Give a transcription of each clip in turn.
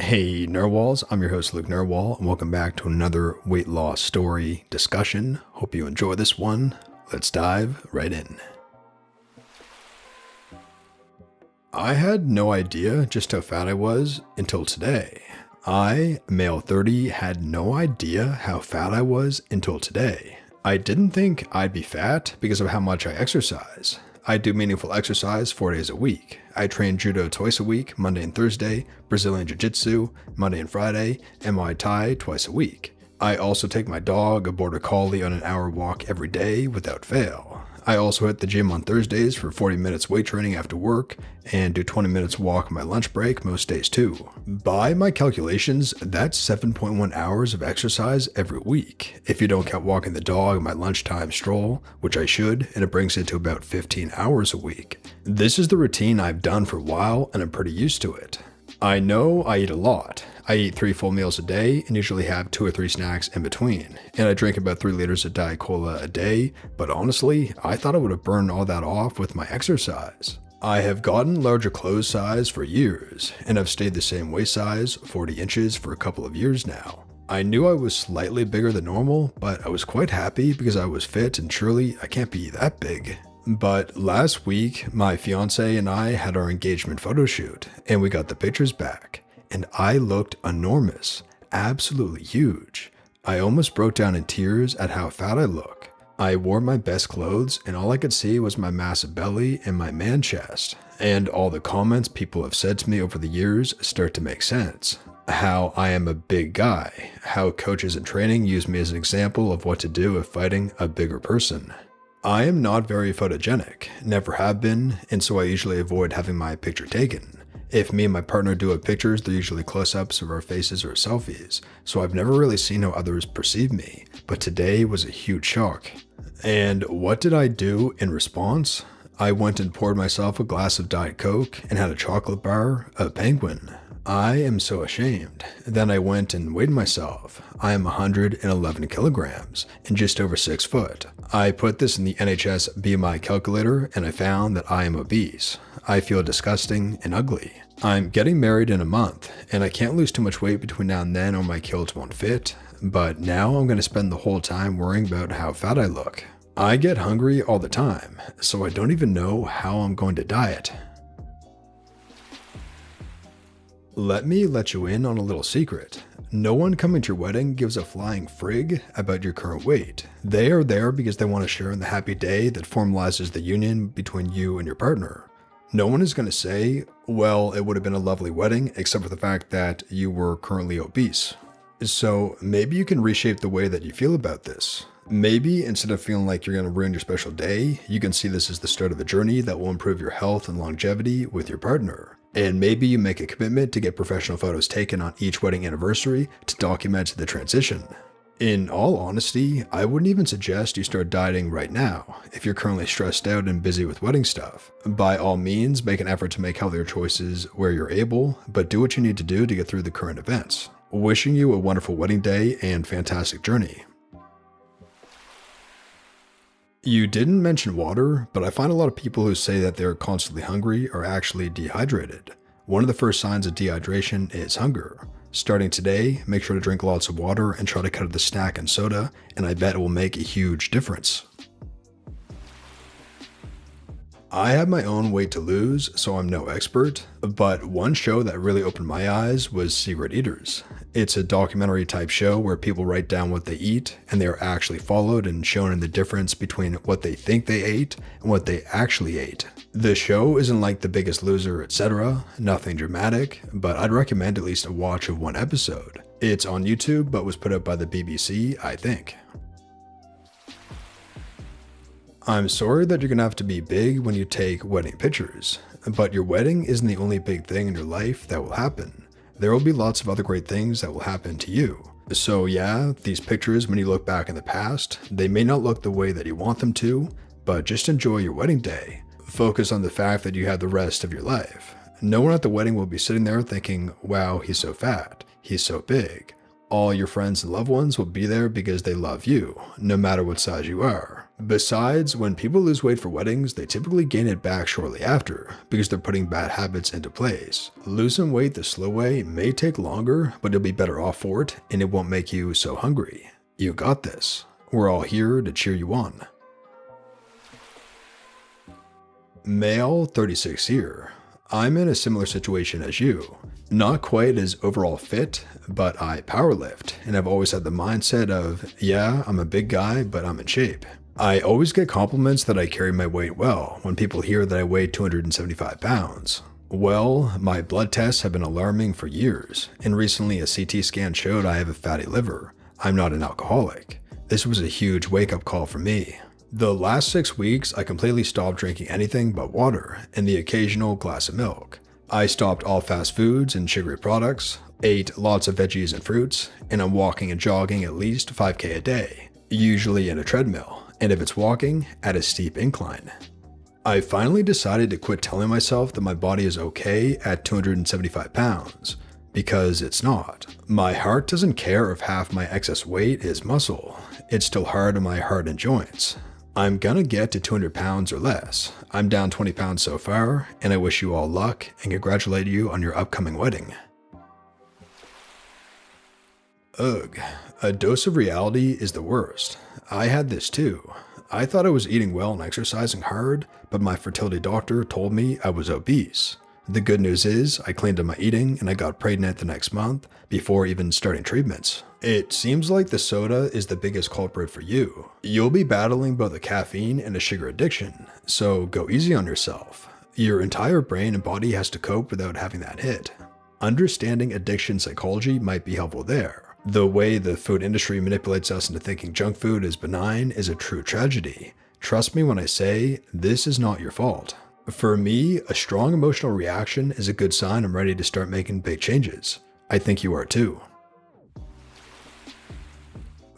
Hey Narwhals, I'm your host Luke Narwhal, and welcome back to another weight loss story discussion. Hope you enjoy this one. Let's dive right in. I had no idea just how fat I was until today. I, male 30, had no idea how fat I was until today. I didn't think I'd be fat because of how much I exercise. I do meaningful exercise 4 days a week. I train judo twice a week, Monday and Thursday, Brazilian jiu-jitsu, Monday and Friday, and Muay Thai twice a week. I also take my dog, a border collie, on an hour walk every day without fail. I also hit the gym on Thursdays for 40 minutes weight training after work and do 20 minutes walk on my lunch break most days too. By my calculations, that's 7.1 hours of exercise every week. If you don't count walking the dog and my lunchtime stroll, which I should, and it brings it to about 15 hours a week. This is the routine I've done for a while and I'm pretty used to it. I know I eat a lot. I eat 3 full meals a day and usually have 2 or 3 snacks in between. And I drink about 3 liters of Diet Cola a day, but honestly, I thought I would have burned all that off with my exercise. I have gotten larger clothes size for years, and I've stayed the same waist size, 40 inches, for a couple of years now. I knew I was slightly bigger than normal, but I was quite happy because I was fit and surely I can't be that big. But last week, my fiance and I had our engagement photo shoot, and we got the pictures back. And I looked enormous, absolutely huge. I almost broke down in tears at how fat I look. I wore my best clothes and all I could see was my massive belly and my man chest. And all the comments people have said to me over the years start to make sense. How I am a big guy, how coaches in training use me as an example of what to do if fighting a bigger person. I am not very photogenic, never have been, and so I usually avoid having my picture taken. If me and my partner do have pictures, they're usually close-ups of our faces or selfies, so I've never really seen how others perceive me, but today was a huge shock. And what did I do in response? I went and poured myself a glass of Diet Coke and had a chocolate bar, a penguin. I am so ashamed. Then I went and weighed myself. I am 111 kilograms and just over 6 foot. I put this in the NHS BMI calculator and I found that I am obese. I feel disgusting and ugly. I'm getting married in a month and I can't lose too much weight between now and then or my kids won't fit, but now I'm going to spend the whole time worrying about how fat I look. I get hungry all the time, so I don't even know how I'm going to diet. Let me let you in on a little secret. No one coming to your wedding gives a flying frig about your current weight. They are there because they want to share in the happy day that formalizes the union between you and your partner. No one is going to say, well, it would have been a lovely wedding, except for the fact that you were currently obese. So maybe you can reshape the way that you feel about this. Maybe instead of feeling like you're going to ruin your special day, you can see this as the start of a journey that will improve your health and longevity with your partner. And maybe you make a commitment to get professional photos taken on each wedding anniversary to document the transition. In all honesty, I wouldn't even suggest you start dieting right now if you're currently stressed out and busy with wedding stuff. By all means, make an effort to make healthier choices where you're able, but do what you need to do to get through the current events. Wishing you a wonderful wedding day and fantastic journey. You didn't mention water, but I find a lot of people who say that they're constantly hungry are actually dehydrated. One of the first signs of dehydration is hunger. Starting today, make sure to drink lots of water and try to cut out the snack and soda, and I bet it will make a huge difference. I have my own weight to lose, so I'm no expert, but one show that really opened my eyes was Secret Eaters. It's a documentary type show where people write down what they eat, and they are actually followed and shown in the difference between what they think they ate and what they actually ate. The show isn't like The Biggest Loser, etc., nothing dramatic, but I'd recommend at least a watch of one episode. It's on YouTube, but was put up by the BBC, I think. I'm sorry that you're gonna have to be big when you take wedding pictures, but your wedding isn't the only big thing in your life that will happen. There will be lots of other great things that will happen to you. So yeah, these pictures, when you look back in the past, they may not look the way that you want them to, but just enjoy your wedding day. Focus on the fact that you have the rest of your life. No one at the wedding will be sitting there thinking, wow, he's so fat, he's so big. All your friends and loved ones will be there because they love you, no matter what size you are. Besides, when people lose weight for weddings, they typically gain it back shortly after because they're putting bad habits into place. Losing weight the slow way may take longer, but you'll be better off for it and it won't make you so hungry. You got this. We're all here to cheer you on. Male, 36 year. I'm in a similar situation as you. Not quite as overall fit, but I powerlift, and I've always had the mindset of, yeah, I'm a big guy, but I'm in shape. I always get compliments that I carry my weight well when people hear that I weigh 275 pounds. Well, my blood tests have been alarming for years, and recently a CT scan showed I have a fatty liver. I'm not an alcoholic. This was a huge wake-up call for me. The last 6 weeks, I completely stopped drinking anything but water and the occasional glass of milk. I stopped all fast foods and sugary products, ate lots of veggies and fruits, and I'm walking and jogging at least 5K a day, usually in a treadmill, and if it's walking, at a steep incline. I finally decided to quit telling myself that my body is okay at 275 pounds, because it's not. My heart doesn't care if half my excess weight is muscle. It's still hard on my heart and joints. I'm gonna get to 200 pounds or less. I'm down 20 pounds so far, and I wish you all luck and congratulate you on your upcoming wedding. Ugh, a dose of reality is the worst. I had this too. I thought I was eating well and exercising hard, but my fertility doctor told me I was obese. The good news is I cleaned up my eating and I got pregnant the next month before even starting treatments. It seems like the soda is the biggest culprit for you. You'll be battling both a caffeine and a sugar addiction, so go easy on yourself. Your entire brain and body has to cope without having that hit. Understanding addiction psychology might be helpful there. The way the food industry manipulates us into thinking junk food is benign is a true tragedy. Trust me when I say this is not your fault. For me, a strong emotional reaction is a good sign I'm ready to start making big changes. I think you are too.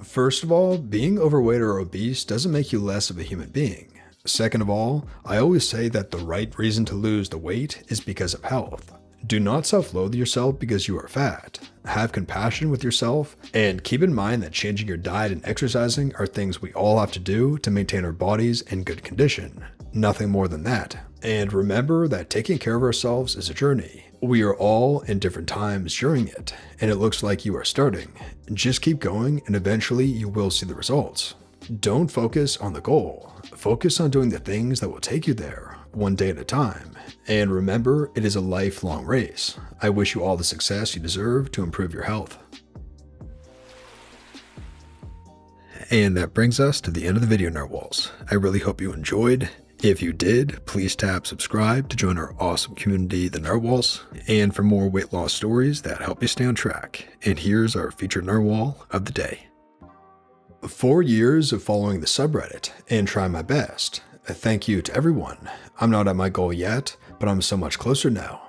First of all, being overweight or obese doesn't make you less of a human being. Second of all, I always say that the right reason to lose the weight is because of health. Do not self-loathe yourself because you are fat. Have compassion with yourself, and keep in mind that changing your diet and exercising are things we all have to do to maintain our bodies in good condition. Nothing more than that. And remember that taking care of ourselves is a journey. We are all in different times during it, and it looks like you are starting. Just keep going and eventually you will see the results. Don't focus on the goal. Focus on doing the things that will take you there, one day at a time. And remember, it is a lifelong race. I wish you all the success you deserve to improve your health. And that brings us to the end of the video, Narwhals. I really hope you enjoyed. If you did, please tap subscribe to join our awesome community, the Narwhals, and for more weight loss stories that help you stay on track. And here's our featured Narwhal of the day. 4 years of following the subreddit and trying my best. Thank you to everyone. I'm not at my goal yet, but I'm so much closer now.